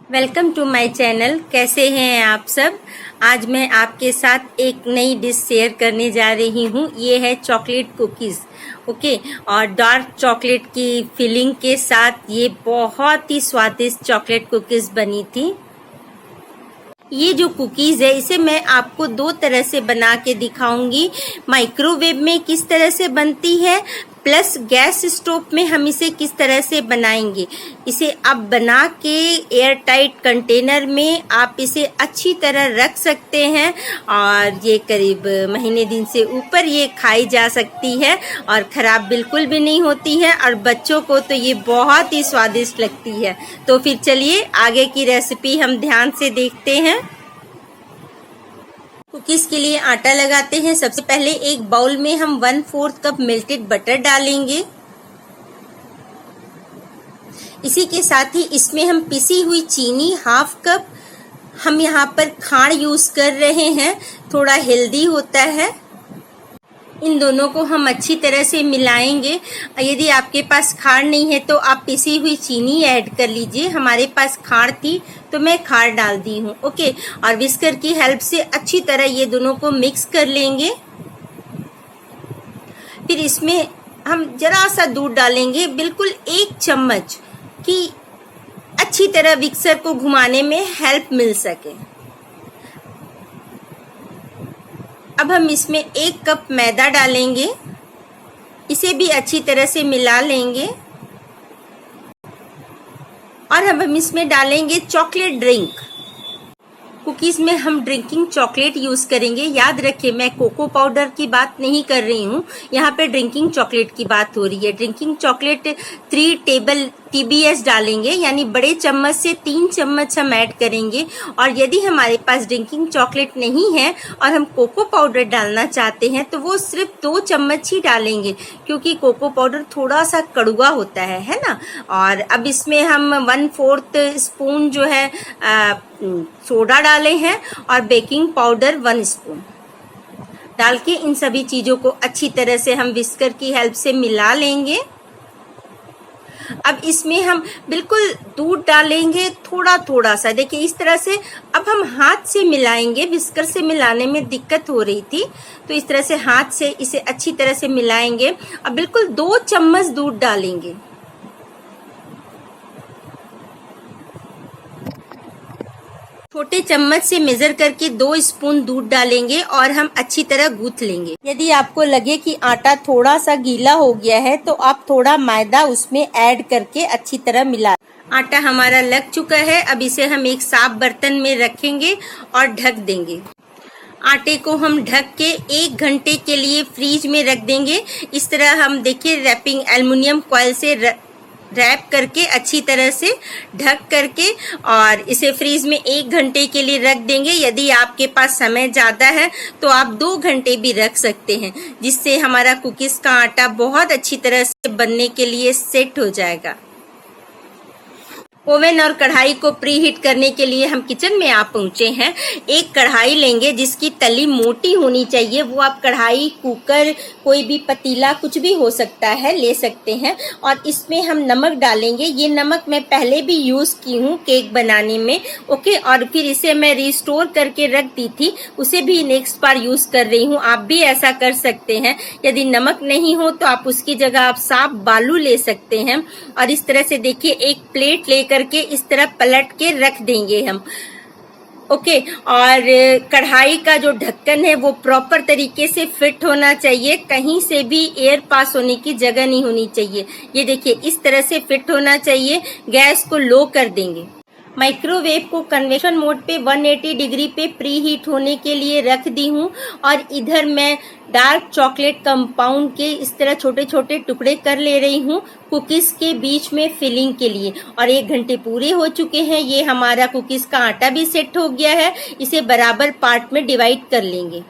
Welcome to my channel. कैसे हैं आप सब। आज मैं आपके साथ एक नई डिश शेयर करने जा रही हूँ। ये है चॉकलेट कुकीज़। ओके, और डार्क चॉकलेट की फिलिंग के साथ ये बहुत ही स्वादिष्ट चॉकलेट कुकीज़ बनी थी। ये जो कुकीज़ है इसे मैं आपको दो तरह से बना के दिखाऊंगी। माइक्रोवेव में किस तरह से बनती है, प्लस गैस स्टोव में हम इसे किस तरह से बनाएंगे। इसे आप बना के एयर टाइट कंटेनर में आप इसे अच्छी तरह रख सकते हैं और ये करीब महीने दिन से ऊपर ये खाई जा सकती है और ख़राब बिल्कुल भी नहीं होती है और बच्चों को तो ये बहुत ही स्वादिष्ट लगती है। तो फिर चलिए आगे की रेसिपी हम ध्यान से देखते हैं। कुकीज़ के लिए आटा लगाते हैं। सबसे पहले एक बाउल में हम 1/4 कप मेल्टेड बटर डालेंगे। इसी के साथ ही इसमें हम पिसी हुई चीनी 1/2 कप, हम यहाँ पर खांड यूज कर रहे हैं, थोड़ा हेल्दी होता है। इन दोनों को हम अच्छी तरह से मिलाएंगे। यदि आपके पास खांड नहीं है तो आप पिसी हुई चीनी ऐड कर लीजिए। हमारे पास खांड थी तो मैं खांड डाल दी हूँ। ओके, और विस्कर की हेल्प से अच्छी तरह ये दोनों को मिक्स कर लेंगे। फिर इसमें हम जरा सा दूध डालेंगे, बिल्कुल 1 चम्मच, कि अच्छी तरह मिक्सर को घुमाने में हेल्प मिल सके। अब हम इसमें 1 कप मैदा डालेंगे, इसे भी अच्छी तरह से मिला लेंगे। और अब हम इसमें डालेंगे चॉकलेट ड्रिंक। कुकीज़ में हम ड्रिंकिंग चॉकलेट यूज़ करेंगे। याद रखिए, मैं कोको पाउडर की बात नहीं कर रही हूँ, यहाँ पे ड्रिंकिंग चॉकलेट की बात हो रही है। ड्रिंकिंग चॉकलेट 3 टेबल TBS डालेंगे, यानी बड़े चम्मच से 3 चम्मच हम ऐड करेंगे। और यदि हमारे पास ड्रिंकिंग चॉकलेट नहीं है और हम कोको पाउडर डालना चाहते हैं तो वो सिर्फ 2 चम्मच ही डालेंगे, क्योंकि कोको पाउडर थोड़ा सा कड़वा होता है ना। और अब इसमें हम 1/4 स्पून जो है सोडा डाले हैं और बेकिंग पाउडर 1 स्पून डाल के इन सभी चीज़ों को अच्छी तरह से हम विस्कर की हेल्प से मिला लेंगे। अब इसमें हम बिल्कुल दूध डालेंगे, थोड़ा थोड़ा सा, देखिए इस तरह से। अब हम हाथ से मिलाएंगे, विस्कर से मिलाने में दिक्कत हो रही थी तो इस तरह से हाथ से इसे अच्छी तरह से मिलाएंगे। अब बिल्कुल 2 चम्मच दूध डालेंगे। छोटे चम्मच से मेजर करके 2 स्पून दूध डालेंगे और हम अच्छी तरह गूंथ लेंगे। यदि आपको लगे कि आटा थोड़ा सा गीला हो गया है तो आप थोड़ा मैदा उसमें ऐड करके अच्छी तरह मिला। आटा हमारा लग चुका है। अब इसे हम एक साफ बर्तन में रखेंगे और ढक देंगे। आटे को हम ढक के 1 घंटे के लिए फ्रीज में रख देंगे। इस तरह हम देखिए रैपिंग एल्युमिनियम फॉइल से रैप करके अच्छी तरह से ढक करके और इसे फ्रीज में 1 घंटे के लिए रख देंगे। यदि आपके पास समय ज़्यादा है तो आप 2 घंटे भी रख सकते हैं, जिससे हमारा कुकीज़ का आटा बहुत अच्छी तरह से बनने के लिए सेट हो जाएगा। ओवन और कढ़ाई को प्री हीट करने के लिए हम किचन में आ पहुंचे हैं। एक कढ़ाई लेंगे जिसकी तली मोटी होनी चाहिए। वो आप कढ़ाई, कुकर, कोई भी पतीला, कुछ भी हो सकता है, ले सकते हैं। और इसमें हम नमक डालेंगे। ये नमक मैं पहले भी यूज़ की हूँ केक बनाने में। ओके, और फिर इसे मैं रिस्टोर करके रख दी थी, उसे भी नेक्स्ट बार यूज़ कर रही हूँ। आप भी ऐसा कर सकते हैं। यदि नमक नहीं हो तो आप उसकी जगह आप साफ बालू ले सकते हैं। और इस तरह से देखिए एक प्लेट लेकर करके इस तरह पलट के रख देंगे हम। ओके, और कढ़ाई का जो ढक्कन है वो प्रॉपर तरीके से फिट होना चाहिए, कहीं से भी एयर पास होने की जगह नहीं होनी चाहिए। ये देखिए इस तरह से फिट होना चाहिए। गैस को लो कर देंगे। माइक्रोवेव को कन्वेक्शन मोड पे 180 डिग्री पे प्री हीट होने के लिए रख दी हूँ। और इधर मैं डार्क चॉकलेट कंपाउंड के इस तरह छोटे छोटे टुकड़े कर ले रही हूँ कुकीज़ के बीच में फिलिंग के लिए। और 1 घंटे पूरे हो चुके हैं। ये हमारा कुकीज़ का आटा भी सेट हो गया है। इसे बराबर पार्ट में डिवाइड कर लेंगे।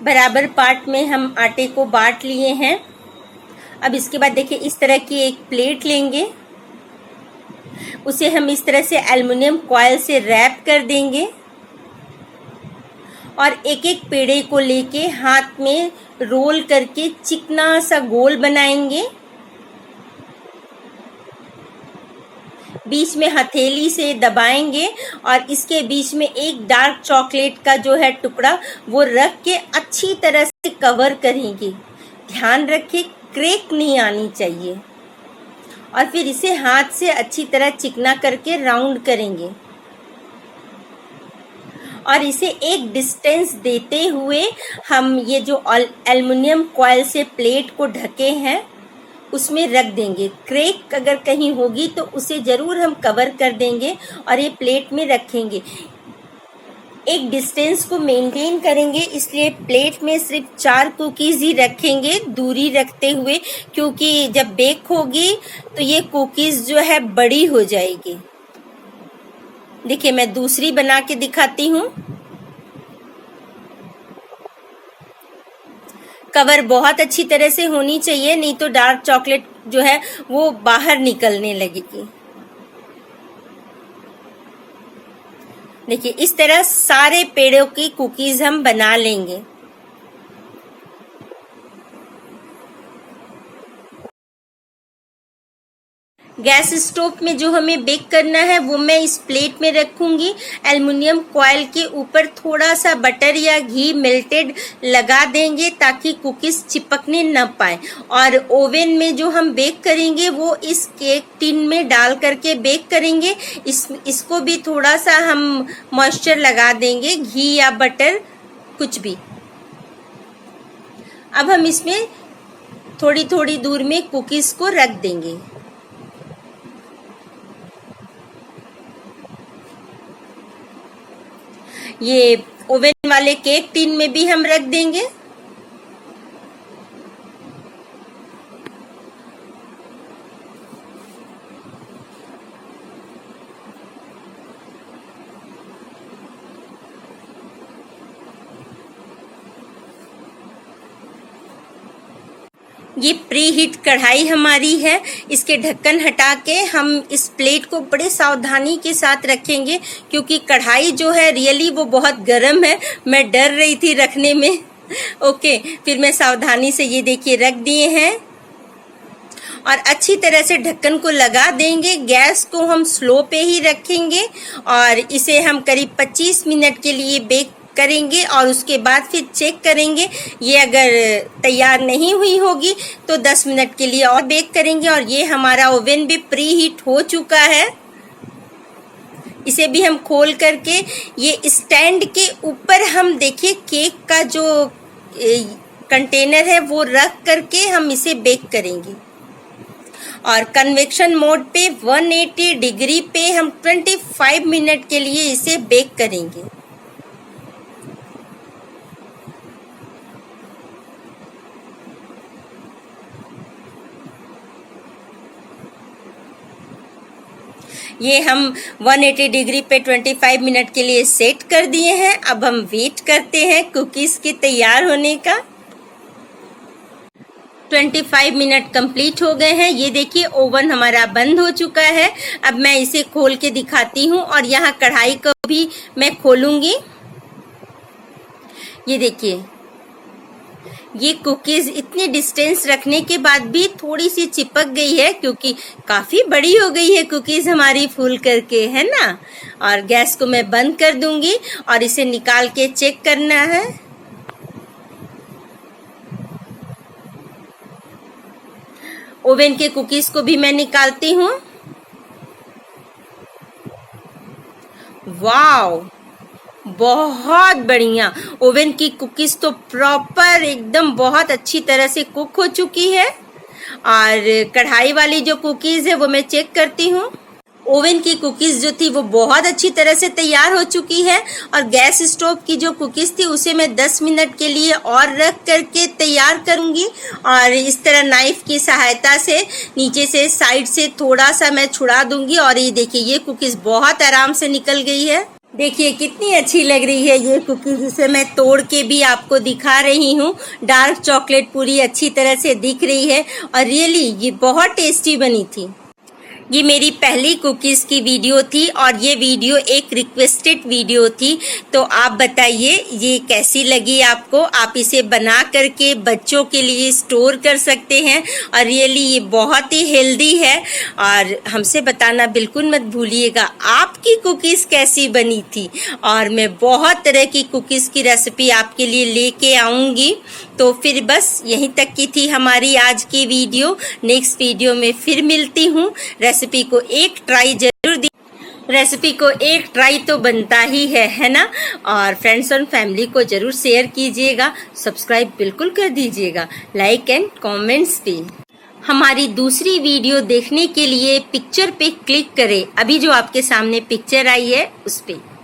बराबर पार्ट में हम आटे को बांट लिए हैं। अब इसके बाद देखिए इस तरह की एक प्लेट लेंगे, उसे हम इस तरह से एल्युमिनियम फॉइल से रैप कर देंगे और एक एक पेड़े को लेके हाथ में रोल करके चिकना सा गोल बनाएंगे। बीच में हथेली से दबाएंगे और इसके बीच में एक डार्क चॉकलेट का जो है टुकड़ा वो रख के अच्छी तरह से कवर करेंगे। ध्यान रखें क्रैक नहीं आनी चाहिए। और फिर इसे हाथ से अच्छी तरह चिकना करके राउंड करेंगे और इसे एक डिस्टेंस देते हुए हम ये जो एल्युमिनियम फॉइल से प्लेट को ढके हैं उसमें रख देंगे। क्रैक अगर कहीं होगी तो उसे ज़रूर हम कवर कर देंगे और ये प्लेट में रखेंगे। एक डिस्टेंस को मेंटेन करेंगे, इसलिए प्लेट में सिर्फ 4 कुकीज़ ही रखेंगे दूरी रखते हुए, क्योंकि जब बेक होगी तो ये कुकीज़ जो है बड़ी हो जाएगी। देखिए मैं दूसरी बना के दिखाती हूँ। कवर बहुत अच्छी तरह से होनी चाहिए, नहीं तो डार्क चॉकलेट जो है वो बाहर निकलने लगेगी। देखिए इस तरह सारे पेड़ों की कुकीज हम बना लेंगे। गैस स्टोव में जो हमें बेक करना है वो मैं इस प्लेट में रखूंगी। एल्युमिनियम फॉइल के ऊपर थोड़ा सा बटर या घी मेल्टेड लगा देंगे ताकि कुकीज चिपकने न पाए। और ओवन में जो हम बेक करेंगे वो इस केक टिन में डाल करके बेक करेंगे। इसको भी थोड़ा सा हम मॉइस्चर लगा देंगे, घी या बटर कुछ भी। अब हम इसमें थोड़ी थोड़ी दूर में कुकीज को रख देंगे। ये ओवन वाले केक टिन में भी हम रख देंगे। ये प्री हीट कढ़ाई हमारी है। इसके ढक्कन हटा के हम इस प्लेट को बड़े सावधानी के साथ रखेंगे, क्योंकि कढ़ाई जो है रियली वो बहुत गर्म है। मैं डर रही थी रखने में। ओके, फिर मैं सावधानी से ये देखिए रख दिए हैं और अच्छी तरह से ढक्कन को लगा देंगे। गैस को हम स्लो पे ही रखेंगे और इसे हम करीब 25 मिनट के लिए बेक करेंगे और उसके बाद फिर चेक करेंगे। ये अगर तैयार नहीं हुई होगी तो 10 मिनट के लिए और बेक करेंगे। और ये हमारा ओवन भी प्री हीट हो चुका है। इसे भी हम खोल करके ये स्टैंड के ऊपर हम देखिए केक का जो कंटेनर है वो रख करके हम इसे बेक करेंगे। और कन्वेक्शन मोड पे 180 डिग्री पे हम 25 मिनट के लिए इसे बेक करेंगे। ये हम 180 डिग्री पे 25 मिनट के लिए सेट कर दिए हैं। अब हम वेट करते हैं कुकीज के तैयार होने का। 25 मिनट कंप्लीट हो गए हैं। ये देखिए ओवन हमारा बंद हो चुका है। अब मैं इसे खोल के दिखाती हूँ और यहाँ कढ़ाई को भी मैं खोलूंगी। ये देखिए ये कुकीज इतनी डिस्टेंस रखने के बाद भी थोड़ी सी चिपक गई है, क्योंकि काफी बड़ी हो गई है कुकीज हमारी फूल करके, है ना। और गैस को मैं बंद कर दूंगी और इसे निकाल के चेक करना है। ओवन के कुकीज को भी मैं निकालती हूँ। वाव, बहुत बढ़िया। ओवन की कुकीज तो प्रॉपर एकदम बहुत अच्छी तरह से कुक हो चुकी है। और कढ़ाई वाली जो कुकीज है वो मैं चेक करती हूँ। ओवन की कुकीज जो थी वो बहुत अच्छी तरह से तैयार हो चुकी है। और गैस स्टोव की जो कुकीज थी उसे मैं 10 मिनट के लिए और रख करके तैयार करूंगी। और इस तरह नाइफ की सहायता से नीचे से साइड से थोड़ा सा मैं छुड़ा दूंगी। और ये देखिए ये कुकीज बहुत आराम से निकल गई है। देखिए कितनी अच्छी लग रही है ये कुकीज। इसे मैं तोड़ के भी आपको दिखा रही हूँ। डार्क चॉकलेट पूरी अच्छी तरह से दिख रही है और रियली ये बहुत टेस्टी बनी थी। ये मेरी पहली कुकीज़ की वीडियो थी और ये वीडियो एक रिक्वेस्टेड वीडियो थी। तो आप बताइए ये कैसी लगी आपको। आप इसे बना करके बच्चों के लिए स्टोर कर सकते हैं और रियली ये बहुत ही हेल्दी है। और हमसे बताना बिल्कुल मत भूलिएगा आपकी कुकीज़ कैसी बनी थी। और मैं बहुत तरह की कुकीज़ की रेसिपी आपके लिए लेके आऊँगी। तो फिर बस यहीं तक की थी हमारी आज की वीडियो। नेक्स्ट वीडियो में फिर मिलती हूँ। रेसिपी को एक ट्राई तो बनता ही है ना। और फ्रेंड्स और फैमिली को जरूर शेयर कीजिएगा, सब्सक्राइब बिल्कुल कर दीजिएगा, लाइक एंड कमेंट्स भी। हमारी दूसरी वीडियो देखने के लिए पिक्चर पे क्लिक करें, अभी जो आपके सामने पिक्चर आई है उस पे।